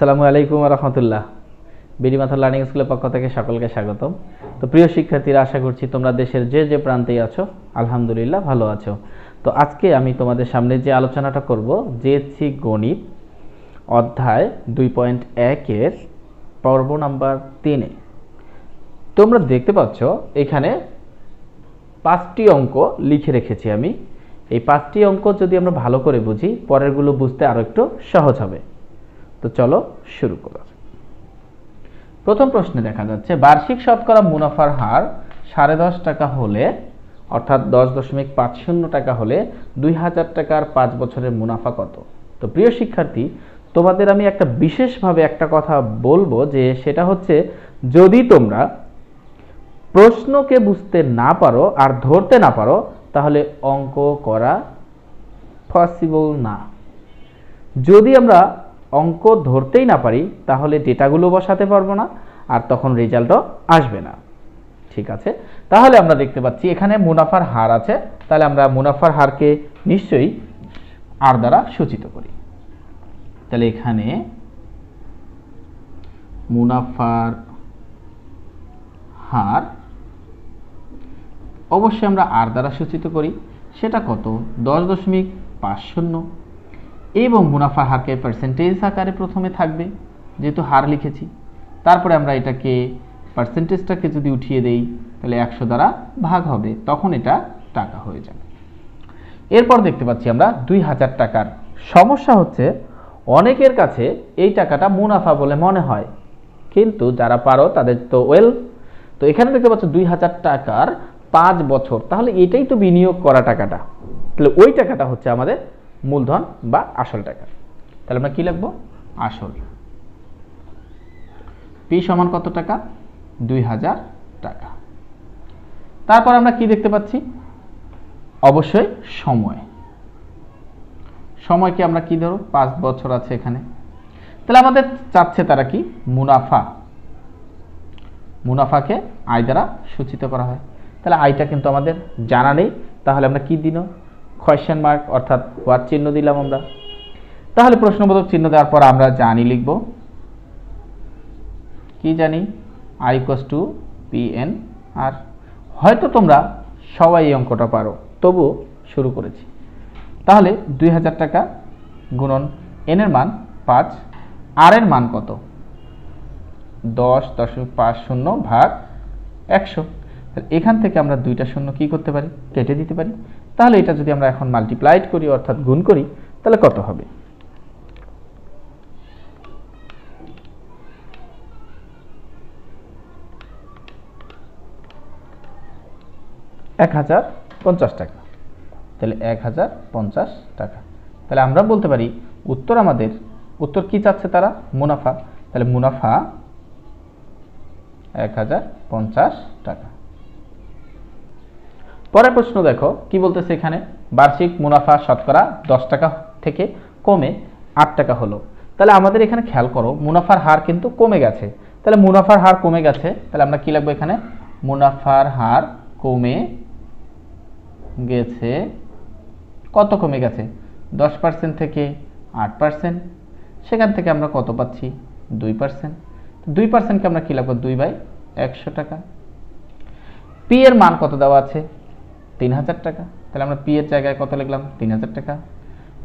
আসসালামু আলাইকুম ওয়া রাহমাতুল্লাহ। বিডি মাথা লার্নিং স্কুলের পক্ষ থেকে সকলকে স্বাগতম। তো প্রিয় শিক্ষার্থীরা, আশা করছি তোমরা দেশের যে যে প্রান্তেই আছো আলহামদুলিল্লাহ ভালো আছো। তো আজকে আমি তোমাদের সামনে যে আলোচনাটা করব, জেএসসি গণিত অধ্যায় 2.1 এর পর্ব নাম্বার 3 এ। তোমরা দেখতে পাচ্ছ এখানে 5টি অঙ্ক লিখে রেখেছি আমি। এই 5টি অঙ্ক যদি আমরা ভালো করে বুঝি, পরেরগুলো বুঝতে আরো একটু সহজ হবে। তো চলো শুরু করা যাক। প্রথম প্রশ্নে দেখা যাচ্ছে বার্ষিক শতকরা মুনাফার হার 10.5 টাকা হলে, অর্থাৎ 10.50 টাকা হলে 2000 টাকার 5 বছরের মুনাফা কত? তো প্রিয় শিক্ষার্থী, তোমাদের আমি একটা বিশেষভাবে একটা কথা বলবো, যে সেটা হচ্ছে যদি তোমরা প্রশ্নকে বুঝতে না পারো আর ধরতে না পারো, তাহলে অঙ্ক করা পসিবল না। যদি আমরা অঙ্ক ধরতেই না পারি, তাহলে ডেটাগুলো বসাতে পারবো না, আর তখন রেজাল্টও আসবে না। ঠিক আছে, তাহলে আমরা দেখতে পাচ্ছি এখানে মুনাফার হার আছে, তাহলে আমরা মুনাফার হারকে নিশ্চয়ই আর দ্বারা সূচিত করি। তাহলে এখানে মুনাফার হার অবশ্যই আমরা আর দ্বারা সূচিত করি। সেটা কত? 10.50। এবং মুনাফার হারকে পার্সেন্টেজ আকারে প্রথমে থাকবে, যেহেতু হার লিখেছি। তারপরে আমরা এটাকে পার্সেন্টেজটাকে যদি উঠিয়ে দেই, তাহলে 100 দ্বারা ভাগ হবে, তখন এটা টাকা হয়ে যাবে। এরপর দেখতে পাচ্ছি আমরা 2000 টাকার। সমস্যা হচ্ছে অনেকের কাছে এই টাকাটা মুনাফা বলে মনে হয়, কিন্তু যারা পারো তাদের তো ওয়েল। তো এখানে দেখতে পাচ্ছ 2000 টাকার 5 বছর, তাহলে এটাই তো বিনিয়োগ করা টাকাটা, তাহলে ওই টাকাটা হচ্ছে আমাদের মূলধন বা আসল টাকা। তাহলে আমরা কি লিখব? আসল। পি সমান কত টাকা? 2000 টাকা। তারপর আমরা কি দেখতে পাচ্ছি? অবশ্যই সময়। সময়কে আমরা কি ধরো? 5 বছর আছে এখানে। তাহলে আমাদের চাচ্ছে তারা কি? মুনাফা। মুনাফাকে আয় দ্বারা সূচিত করা হয়। তাহলে আয়টা কিন্তু আমাদের জানা নেই, তাহলে আমরা কি দিন? কোয়েশ্চেন মার্ক অর্থাৎ হোয়াট চিহ্ন দিলাম আমরা। তাহলে প্রশ্নবোধক চিহ্ন দেওয়ার পর আমরা জানি লিখব, কি জানি? I equals to P N R. হয়তো তোমরা সবাই এই অঙ্কটা পারো, তবু শুরু করেছি। তাহলে 2000 টাকা গুণন এন এর মান 5, আর এর মান কত? 10.50 ভাগ 100। এখান থেকে আমরা 2টা শূন্য কি করতে পারি? কেটে দিতে পারি। তাহলে এটা যদি আমরা এখন মাল্টিপ্লাইড করি অর্থাৎ গুণ করি, তাহলে কত হবে? 1050 টাকা। তাহলে 1050 টাকা। তাহলে আমরা বলতে পারি উত্তর উত্তর কি চাচ্ছে তারা? মুনাফা। তাহলে মুনাফা 1050 টাকা। পরের প্রশ্ন দেখো কি বলতেছে এখানে, বার্ষিক মুনাফা শতকরা 10 টাকা থেকে কমে 8 টাকা হলো। তাহলে আমাদের এখানে খেয়াল করো, মুনাফার হার কিন্তু কমে গেছে। তাহলে মুনাফার হার কমে গেছে, তাহলে আমরা কি লিখবো এখানে? মুনাফার হার কমে গেছে। কত কমে গেছে? 10% থেকে 8%। সেখান থেকে আমরা কত পাচ্ছি? 2%। 2%কে আমরা কি লিখবো? 2/100 টাকা। পি এর মান কত দেওয়া আছে? 3000 টাকা। তাহলে আমরা পি এর জায়গায় কত লিখলাম? 3000 টাকা।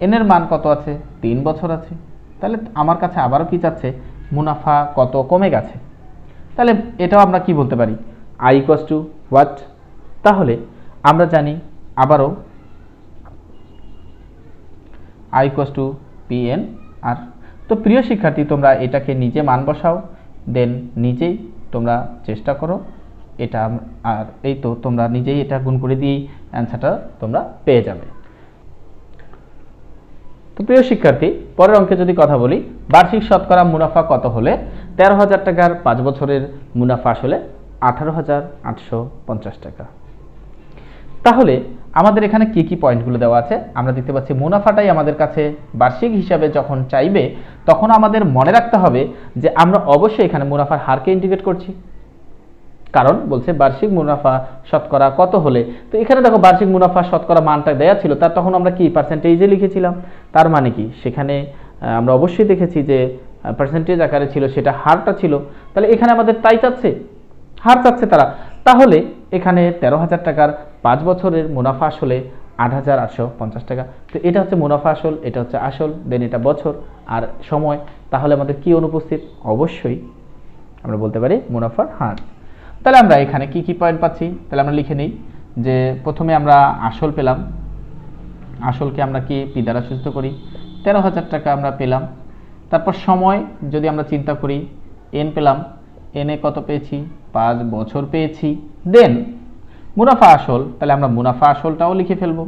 এন এর মান কত আছে? 3 বছর আছে। তাহলে আমার কাছে আবারও কি চাচ্ছে? মুনাফা কত কমে গেছে। তাহলে এটাও আমরা কি বলতে পারি? I equals to what? তাহলে আমরা জানি আবারও I equals to P N R. তো প্রিয় শিক্ষার্থী, তোমরা এটাকে নিজে মান বসাও, দেন নিজেই তোমরা চেষ্টা করো এটা। আর এই তো তোমরা নিজেই এটা গুণ করে দিয়েই অ্যান্সারটা তোমরা পেয়ে যাবে। তো প্রিয় শিক্ষার্থী, পরের অঙ্কে যদি কথা বলি, বার্ষিক শতকরা মুনাফা কত হলে 13,000 টাকার 5 বছরের মুনাফা আসলে 18,850 টাকা। তাহলে আমাদের এখানে কি কি পয়েন্টগুলো দেওয়া আছে আমরা দেখতে পাচ্ছি। মুনাফাটাই আমাদের কাছে বার্ষিক হিসাবে যখন চাইবে, তখন আমাদের মনে রাখতে হবে যে আমরা অবশ্যই এখানে মুনাফার হারকে ইন্টিগ্রেট করছি, কারণ বলছে বার্ষিক মুনাফা শতকরা কত হলে। তো এখানে দেখো বার্ষিক মুনাফা শতকরা মানটা দেয়া ছিল, তার তখন আমরা কি পার্সেন্টেজে লিখেছিলাম। তার মানে কি সেখানে আমরা অবশ্যই দেখেছি যে পার্সেন্টেজ আকারে ছিল সেটা হারটা ছিল, তাহলে এখানে আমাদের তাই চাচ্ছে, হার চাচ্ছে তারা। তাহলে এখানে 13,000 টাকার 5 বছরের মুনাফা আসলে 8,850 টাকা। তো এটা হচ্ছে মুনাফা আসল, এটা হচ্ছে আসল, দেন এটা বছর আর সময়। তাহলে আমাদের কি অনুপস্থিত? অবশ্যই আমরা বলতে পারি মুনাফার হার। তাহলে আমরা এখানে কি কি পয়েন্ট পাচ্ছি? তাহলে আমরা লিখে নিই যে প্রথমে আমরা আসল পেলাম, আসলকে আমরা কি পি দ্বারা সূচিত করি, 13,000 টাকা আমরা পেলাম। তারপর সময় যদি আমরা চিন্তা করি, এন পেলাম, এনে কত পেয়েছি? 5 বছর পেয়েছি। দেন মুনাফা আসল, তাহলে আমরা মুনাফা আসলটাও লিখে ফেলব।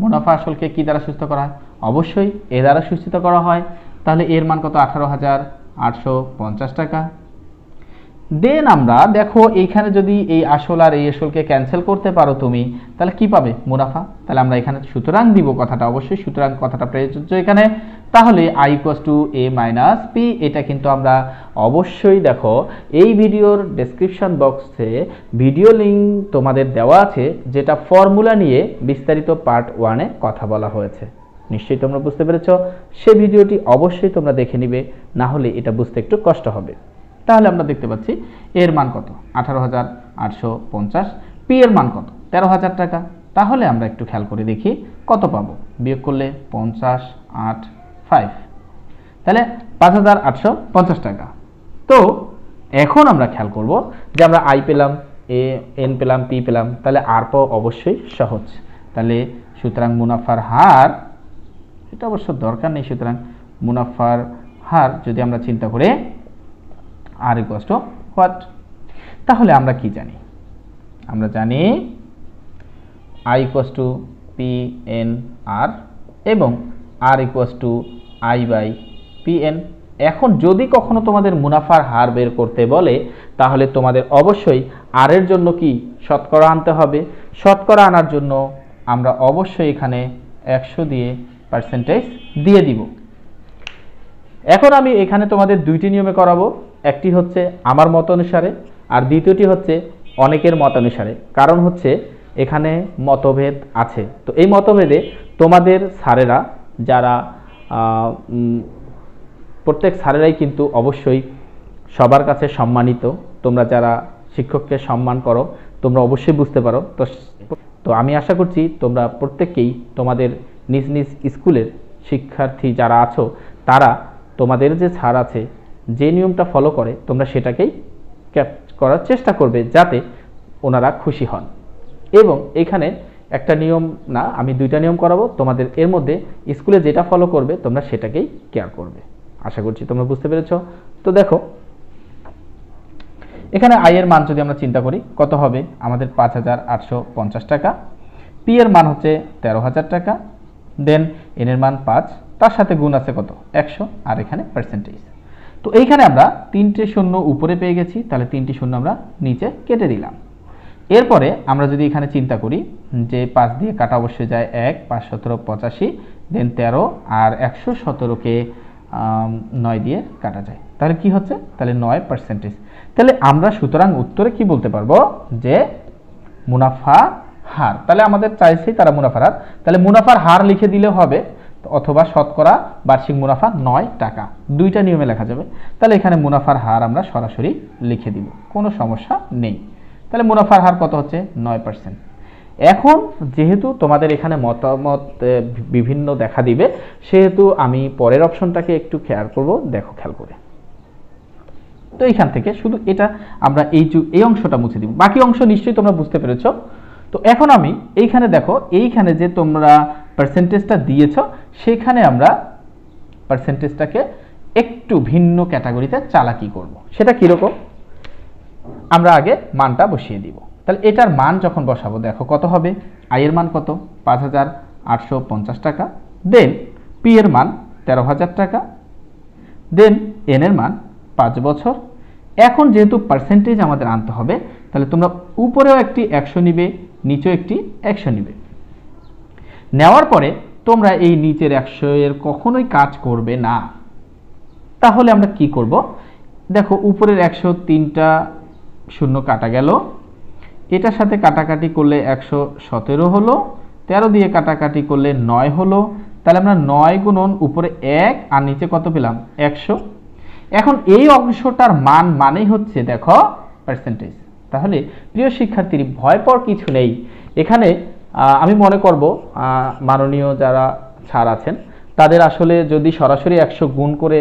মুনাফা আসলকে কি দ্বারা সূচিত করা হয়? অবশ্যই এ দ্বারা সূচিত করা হয়। তাহলে এর মান কত? 18,850 টাকা। দেন আমরা দেখো এইখানে যদি এই আসল আর এই আসলকে ক্যান্সেল করতে পারো তুমি, তাহলে কি পাবে? মুনাফা। তাহলে আমরা এখানে সুতরাং দিব কথাটা, অবশ্যই সুতরাং কথাটা প্রযোজ্য এখানে। তাহলে i = a - p, এটা কিন্তু আমরা অবশ্যই দেখো এই ভিডিওর ডেসক্রিপশন বক্সে ভিডিও লিঙ্ক তোমাদের দেওয়া আছে, যেটা ফর্মুলা নিয়ে বিস্তারিত পার্ট 1 এ কথা বলা হয়েছে। নিশ্চয়ই তোমরা বুঝতে পেরেছ, সে ভিডিওটি অবশ্যই তোমরা দেখে নিবে, না হলে এটা বুঝতে একটু কষ্ট হবে। তাহলে আমরা দেখতে পাচ্ছি এর মান কত? 18,850। পি এর মান কত? 13,000 টাকা। তাহলে আমরা একটু খেয়াল করে দেখি কত পাবো। বিয়োগ করলে 50, 8, 5, তাহলে 5,850 টাকা। তো এখন আমরা খেয়াল করব যে আমরা আই পেলাম, এন পেলাম, পি পেলাম, তাহলে আর পাওয়া অবশ্যই সহজ। তাহলে সুতরাং মুনাফার হার, এটা অবশ্য দরকার নেই, সুতরাং মুনাফার হার যদি আমরা চিন্তা করে আর ইকুয়ালস টু হোয়াট? তাহলে আমরা কি জানি? আমরা জানি I equals to P N R এবং R equals to I by P N. এখন যদি কখনো তোমাদের মুনাফার হার বের করতে বলে, তাহলে তোমাদের অবশ্যই আর এর জন্য কি শতকরা আনতে হবে। শতকরা আনার জন্য আমরা অবশ্যই এখানে 100 দিয়ে পার্সেন্টেজ দিয়ে দিব। এখন আমি এখানে তোমাদের দুইটি নিয়মে করাবো, একটি হচ্ছে আমার মত অনুসারে আর দ্বিতীয়টি হচ্ছে অনেকের মত অনুসারে। কারণ হচ্ছে এখানে মতভেদ আছে। তো এই মতভেদে তোমাদের স্যারেরা যারা প্রত্যেক স্যারেরাই কিন্তু অবশ্যই সবার কাছে সম্মানিত। তোমরা যারা শিক্ষককে সম্মান করো তোমরা অবশ্যই বুঝতে পারো। তো আমি আশা করছি তোমরা প্রত্যেককেই তোমাদের নিজ নিজ স্কুলের শিক্ষার্থী যারা আছো তারা তোমাদের যে স্যার আছে যে নিয়মটা ফলো করে তোমরা সেটাকেই ক্যাপ করার চেষ্টা করবে, যাতে ওনারা খুশি হন। এবং এখানে একটা নিয়ম না, আমি দুইটা নিয়ম করাবো তোমাদের, এর মধ্যে স্কুলে যেটা ফলো করবে তোমরা সেটাকেই কেয়ার করবে। আশা করছি তোমরা বুঝতে পেরেছ। তো দেখো এখানে আই এর মান যদি আমরা চিন্তা করি কত হবে? আমাদের 5,850 টাকা। পি এর মান হচ্ছে 13,000 টাকা। দেন এন এর মান 5, তার সাথে গুণ আছে কত? 100, আর এখানে পার্সেন্টেজ। তো এইখানে আমরা 3টে শূন্য উপরে পেয়ে গেছি, তাহলে 3টি শূন্য আমরা নিচে কেটে দিলাম। এরপরে আমরা যদি এখানে চিন্তা করি যে 5 দিয়ে কাটা অবশ্যই যায় 1, 5 17 85, দেন 13 আর 117কে 9 দিয়ে কাটা যায়, তাহলে কি হচ্ছে? তাহলে 9%। তাহলে আমরা সুতরাং উত্তরে কি বলতে পারবো? যে মুনাফা হার। তাহলে আমাদের চাইছেই তারা মুনাফার হার, তাহলে মুনাফার হার লিখে দিলে হবে, অথবা শতকরা বার্ষিক মুনাফা 9 টাকা, দুইটা নিয়মে লেখা যাবে। তাহলে এখানে মুনাফার হার আমরা সরাসরি লিখে দিব, কোনো সমস্যা নেই। তাহলে মুনাফার হার কত হচ্ছে? 9%। এখন যেহেতু তোমাদের এখানে মতামত বিভিন্ন দেখা দিবে, সেহেতু আমি পরের অপশনটাকে একটু খেয়াল করব। দেখো খেয়াল করে, তো এইখান থেকে শুধু এটা আমরা এই অংশটা মুছে দিব, বাকি অংশ নিশ্চয়ই তোমরা বুঝতে পেরেছো। তো এখন আমি এইখানে দেখো, এইখানে যে তোমরা পার্সেন্টেজটা দিয়েছ সেখানে আমরা পার্সেন্টেজটাকে একটু ভিন্ন ক্যাটাগরিতে চালাকি করব। সেটা কিরকম? আমরা আগে মানটা বসিয়ে দিব। তাহলে এটার মান যখন বসাবো দেখো কত হবে? আই এর মান কত? 5,850 টাকা। দেন পি এর মান 13,000 টাকা। দেন এন এর মান 5 বছর। এখন যেহেতু পার্সেন্টেজ আমাদের আনতে হবে, তাহলে তোমরা উপরেও একটি 100 নিবে, নিচেও একটি 100 নিবে। নেওয়ার পরে তোমরা এই নিচের 100 এর কখনোই কাজ করবে না। তাহলে আমরা কি করব? দেখো উপরের 103টা শূন্য কাটা গেল, এটার সাথে কাটাকাটি করলে 117 হলো, 13 দিয়ে কাটাকাটি করলে 9 হলো, তাহলে আমরা 9 গুণন উপরে 1 আর নিচে কত পেলাম 100। এখন এই অংশটার মান মানেই হচ্ছে দেখো পার্সেন্টেজ। তাহলে প্রিয় শিক্ষার্থী ভয় পাওয়ার কিছু নেই। এখানে আমি মনে করব মাননীয় যারা স্যার আছেন তাদের আসলে যদি সরাসরি 100 গুণ করে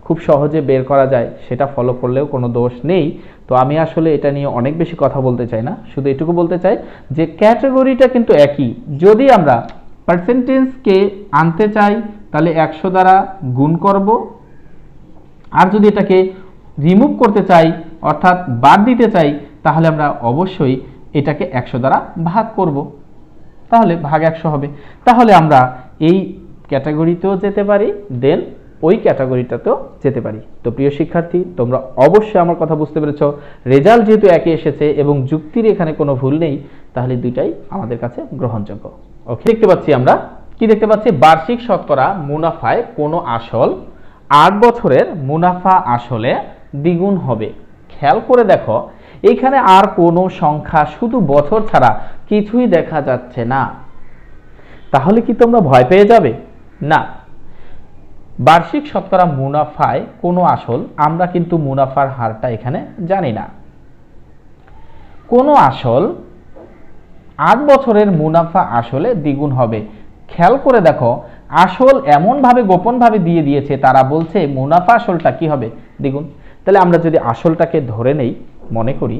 খুব সহজে বের করা যায় সেটা ফলো করলেও কোনো দোষ নেই। তো আমি আসলে এটা নিয়ে অনেক বেশি কথা বলতে চাই না, শুধু এটুকু বলতে চাই যে ক্যাটাগরিটা কিন্তু একই। যদি আমরা পার্সেন্টেজকে আনতে চাই তাহলে 100 দ্বারা গুণ করব, আর যদি এটাকে রিমুভ করতে চাই অর্থাৎ বাদ দিতে চাই তাহলে আমরা অবশ্যই এটাকে 100 দ্বারা ভাগ করব, তাহলে ভাগ 100 হবে। তাহলে আমরা এই ক্যাটাগরিতেও যেতে পারি, দেন ওই ক্যাটাগরিটাতেও যেতে পারি। তো প্রিয় শিক্ষার্থী তোমরা অবশ্যই আমার কথা বুঝতে পেরেছ। রেজাল্ট যেহেতু একই এসেছে এবং যুক্তির এখানে কোনো ভুল নেই, তাহলে দুইটাই আমাদের কাছে গ্রহণযোগ্য। ওকে, দেখতে পাচ্ছি আমরা কি দেখতে পাচ্ছি, বার্ষিক শতকরা মুনাফায় কোনো আসল 8 বছরের মুনাফা আসলে দ্বিগুণ হবে। খেয়াল করে দেখো এইখানে আর কোনো সংখ্যা শুধু বছর ছাড়া কিছুই দেখা যাচ্ছে না। তাহলে কি তোমরা ভয় পেয়ে যাবে? না, বার্ষিক শতকরা মুনাফায় কোনো আসল, আমরা কিন্তু মুনাফার হারটা এখানে জানি না। কোনো আসল 8 বছরের মুনাফা আসলে দ্বিগুণ হবে। খেয়াল করে দেখো আসল এমনভাবে গোপনভাবে দিয়ে দিয়েছে, তারা বলছে মুনাফা আসলটা কি হবে দ্বিগুণ। তাহলে আমরা যদি আসলটাকে ধরে নেই, মনে করি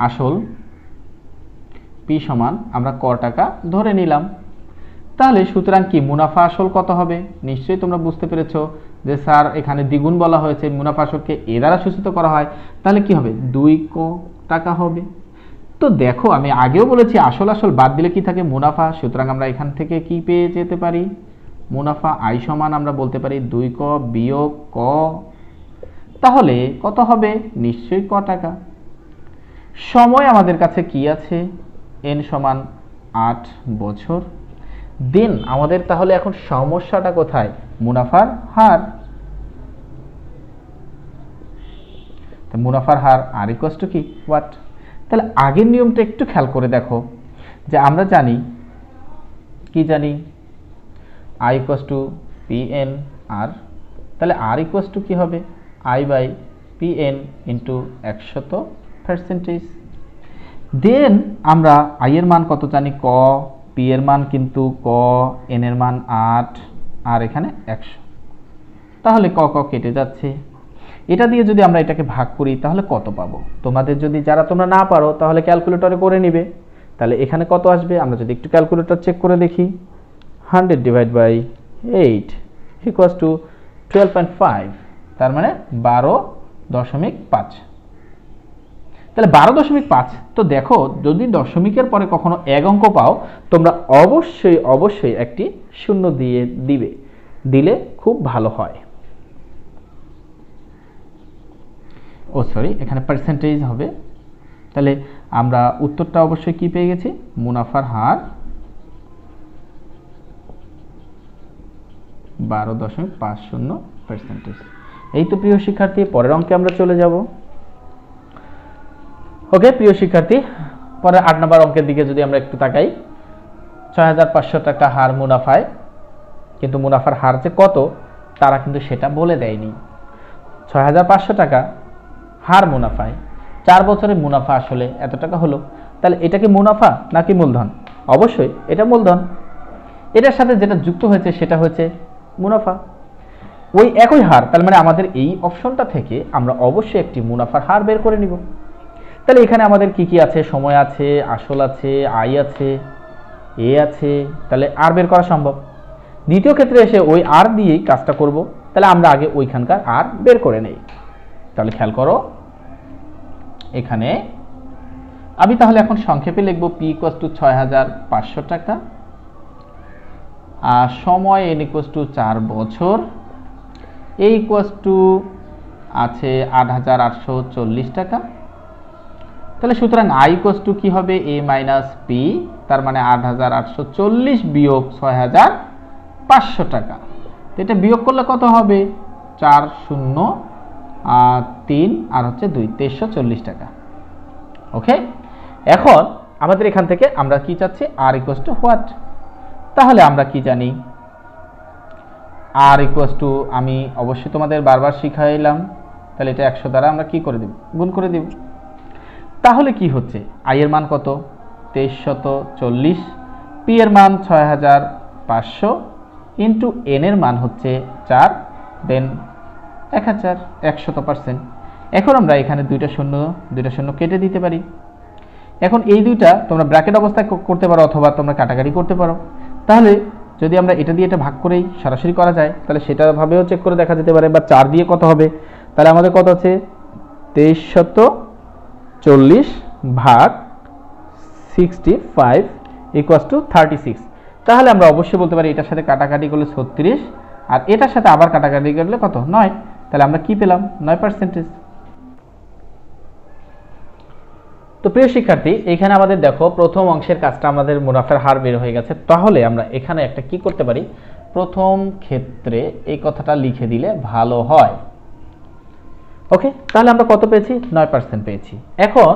আসল পি সমান আমরা ক টাকা ধরে নিলাম, তাহলে সুতরাং কি মুনাফা আসল কত হবে? নিশ্চয়ই তোমরা বুঝতে পেরেছো যে স্যার এখানে দ্বিগুণ বলা হয়েছে, মুনাফা আসলকে এ দ্বারা সূচিত করা হয়, তাহলে কি হবে 2 ক টাকা হবে। তো দেখো আমি আগেও বলেছি আসল আসল বাদ দিলে কি থাকে মুনাফা, সুতরাং আমরা এখান থেকে কি পেয়ে যেতে পারি মুনাফা আই সমান আমরা বলতে পারি 2 ক বিয়োগ ক, তাহলে কত হবে নিশ্চয়ই ক টাকা। সময় আমাদের কাছে কি আছে n সমান 8 বছর। দেন আমাদের তাহলে এখন সমস্যাটা কোথায়? মুনাফার হার। মুনাফার হার আর ইকুয়ালস টু কি হোয়াট? তাহলে আগের নিয়মটা একটু খেয়াল করে দেখো যে আমরা জানি কি জানি i equals to pn r, তাহলে r ইকুয়ালস টু কি হবে i বাই pn ইন্টু 100%। দেন আমরা i এর মান কত জানি ক, p এর মান কিন্তু ক, n এর মান 8 আর এখানে 100, তাহলে ক ক কেটে যাচ্ছে। এটা দিয়ে যদি আমরা এটাকে ভাগ করি তাহলে কত পাবো? তোমাদের যদি যারা তোমরা না পারো তাহলে ক্যালকুলেটরে করে নিবে। তাহলে এখানে কত আসবে আমরা যদি একটু ক্যালকুলেটর চেক করে দেখি, 100 ডিভাইড বাই 8 ইকুয়ালস টু 12.5, তার মানে 12.5। তাহলে 12.5। তো দেখো যদি দশমিকের পরে কখনো এক অঙ্ক পাও তোমরা অবশ্যই অবশ্যই একটি শূন্য দিয়ে দিবে, দিলে খুব ভালো হয়। ও সরি, এখানে পার্সেন্টেজ হবে। তাহলে আমরা উত্তরটা অবশ্যই কি পেয়ে গেছি মুনাফার হার 12.50%। এই তো প্রিয় শিক্ষার্থী, পরের অঙ্কে আমরা চলে যাব। ওকে প্রিয় শিক্ষার্থী, পরে 8 নম্বর অঙ্কের দিকে যদি আমরা একটু তাকাই, 6500 টাকা হার মুনাফায়, কিন্তু মুনাফার হার যে কত তারা কিন্তু সেটা বলে দেয়নি। 6500 টাকা হার মুনাফায় 4 বছরের মুনাফা আসলে এত টাকা হলো, তাহলে এটা কি মুনাফা নাকি মূলধন? অবশ্যই এটা মূলধন। এটার সাথে যেটা যুক্ত হয়েছে সেটা হচ্ছে মুনাফা, ওই একই হার। তার মানে আমাদের এই অপশনটা থেকে আমরা অবশ্যই একটি মুনাফার হার বের করে নিব। তাহলে এখানে আমাদের কি কি আছে? সময় আছে, আসল আছে, আই আছে, এ আছে, তাহলে আর বের করা সম্ভব। দ্বিতীয় ক্ষেত্রে এসে ওই আর দিয়েই কাজটা করব। তাহলে আমরা আগে ওইখানকার আর বের করে নেই। তাহলে খেয়াল করো এখানে আমি তাহলে এখন সংক্ষেপে লিখব পি ইকুয়ালস টু 6500 টাকা, আর সময় এন ইকুয়ালস টু 4 বছর, এ ইকুয়ালস টু আছে 8840 টাকা। তাহলে সুতরাং আই ইকুয়ালস টু কি হবে এ মাইনাস পি, তার মানে 8840 বিয়োগ 6500 টাকা। তো এটা বিয়োগ করলে কত হবে 4003 আর হচ্ছে 2 2340 টাকা। ওকে, এখন আমাদের এখান থেকে আমরা কি চাচ্ছি, আর ইকুয়ালস টু হোয়াট। তাহলে আমরা কি জানি, আর ইকুয়ালস টু, আমি অবশ্যই তোমাদের বারবার শিখাইলাম, তাহলে এটা 100 দ্বারা আমরা কি করে দেব, গুণ করে দেব। তাহলে কি হচ্ছে, আই এর মান কত, 2340, পি এর মান 6500 ইন্টু এন এর মান হচ্ছে 4, দেন 1000, 100%। এখন আমরা এখানে দুইটা শূন্য কেটে দিতে পারি। এখন এই দুইটা তোমরা ব্র্যাকেট অবস্থায় করতে পারো অথবা তোমরা কাটাকাটি করতে পারো। তাহলে যদি আমরা এটা দিয়ে এটা ভাগ করেই সরাসরি করা যায়, তাহলে সেটা ভাবেও চেক করে দেখা যেতে পারে, বা 4 দিয়ে কত হবে, তাহলে আমাদের কত আছে, 2340 ভাগ 65 ইকুয়ালস টু 36। তাহলে আমরা অবশ্যই বলতে পারি এটার সাথে কাটাকাটি করলে 36, আর এটার সাথে আবার কাটাকাটি করলে কত, 9। তাহলে আমরা কি পেলাম, 9%। তো প্রিয় শিক্ষার্থী, এখানে আমাদের দেখো প্রথম অংশের কাজটা আমাদের মুনাফার হার বের হয়ে গেছে। তাহলে আমরা এখানে একটা কি করতে পারি, প্রথম ক্ষেত্রে এই কথাটা লিখে দিলে ভালো হয়। ওকে, তাহলে আমরা কত পেয়েছি, 9% পেয়েছি। এখন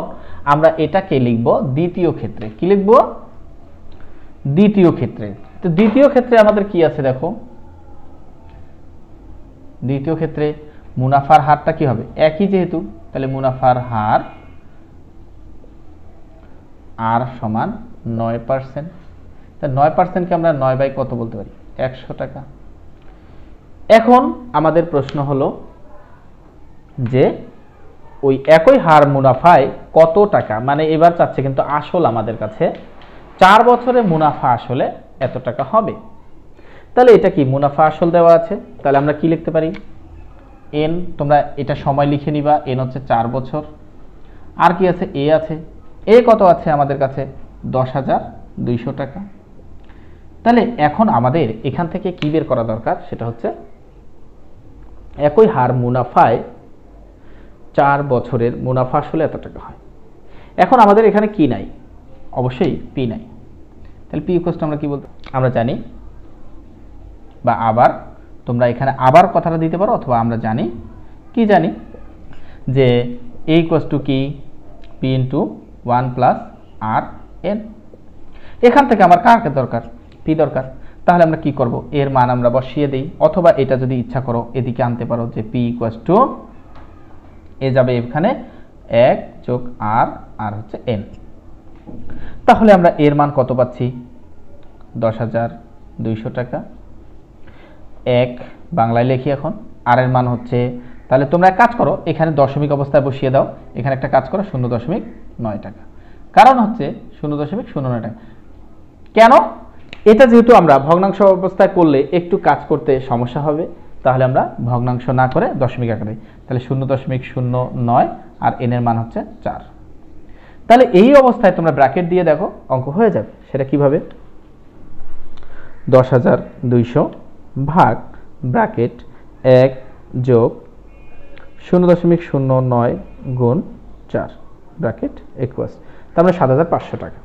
আমরা এটাকে লিখব দ্বিতীয় ক্ষেত্রে। কি লিখব, দ্বিতীয় ক্ষেত্রে। তো দ্বিতীয় ক্ষেত্রে আমাদের কি আছে দেখো, দ্বিতীয় ক্ষেত্রে মুনাফার হারটা কি হবে, একই যেহেতু, তাহলে মুনাফার হার আর সমান 9%। তাহলে 9%কে আমরা 9 বাই কত বলতে পারি, 100 টাকা। এখন আমাদের প্রশ্ন হলো যে ওই একই হার মুনাফায় কত টাকা, মানে এবার চাচ্ছে কিন্তু আসল আমাদের কাছে 4 বছরে মুনাফা আসলে এত টাকা হবে। তাহলে এটা কি, মুনাফা আসল দেওয়া আছে, তাহলে আমরা কি লিখতে পারি, এন, তোমরা এটা সময় লিখে নিবা, এন হচ্ছে 4 বছর। আর কি আছে, এ আছে, এ কত আছে আমাদের কাছে, 10,200 টাকা। তাহলে এখন আমাদের এখান থেকে কি বের করা দরকার, সেটা হচ্ছে একই হার মুনাফায় 4 বছরের মুনাফা আসলে এত টাকা হয়। এখন আমাদের এখানে কি নাই, অবশ্যই পি নাই। তাহলে পি ইকুয়ালস টু আমরা কি বলতে, আমরা জানি, বা আবার তোমরা এখানে আবার কথাটা দিতে পারো, অথবা আমরা জানি, কি জানি যে এ ইকুয়ালস টু কি, পি ইন্টু 1 প্লাস আর এন। এখান থেকে আমার কাকে দরকার, পি দরকার। তাহলে আমরা কি করব, এর মান আমরা বসিয়ে দেই, অথবা এটা যদি ইচ্ছা করো এদিকে আনতে পারো, যে পি ইকুয়ালস টু, এ যাবে এখানে 1 যোগ আর, আর হচ্ছে এন। তাহলে আমরা এর মান কত পাচ্ছি, 10,200 টাকা। 1 বাংলায় লিখি এখন, আর এর মান হচ্ছে, তাহলে তোমরা এক কাজ করো, এখানে দশমিক অবস্থায় বসিয়ে দাও, এখানে একটা কাজ করো, 0.9 টাকা। কারণ হচ্ছে 0.09 টাকা। কেন, এটা যেহেতু আমরা ভগ্নাংশ অবস্থায় করলে একটু কাজ করতে সমস্যা হবে, তাহলে আমরা ভগ্নাংশ না করে দশমিক আকারে, তাহলে 0.09, আর এন এর মান হচ্ছে 4। তাহলে এই অবস্থায় তোমরা ব্র্যাকেট দিয়ে দেখো, অঙ্ক হয়ে যাবে। সেটা কিভাবে, 10,200 ভাগ ব্র্যাকেট 1 যোগ 0.09 গুণ 4 ব্র্যাকেট ইকুয়ালস, তাহলে 7,500 টাকা।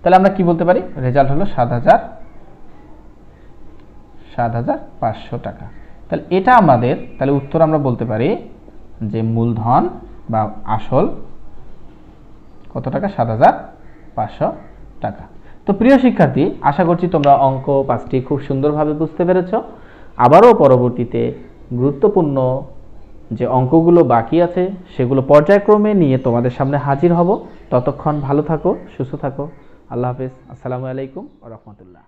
তাহলে আমরা কি বলতে পারি, রেজাল্ট হলো 7,500 টাকা। তাহলে এটা আমাদের, তাহলে উত্তর আমরা বলতে পারি যে মূলধন বা আসল কত টাকা, 7,500 টাকা। তো প্রিয় শিক্ষার্থী, আশা করছি তোমরা অঙ্ক 5টি খুব সুন্দরভাবে বুঝতে পেরেছো। আবারও পরবর্তীতে গুরুত্বপূর্ণ যে অঙ্কগুলো বাকি আছে সেগুলো পর্যায়ক্রমে নিয়ে তোমাদের সামনে হাজির হব। ততক্ষণ ভালো থাকো, সুস্থ থাকো। আল্লাহ হাফেজ। আসসালামু আলাইকুম ওয়া রাহমাতুল্লাহ।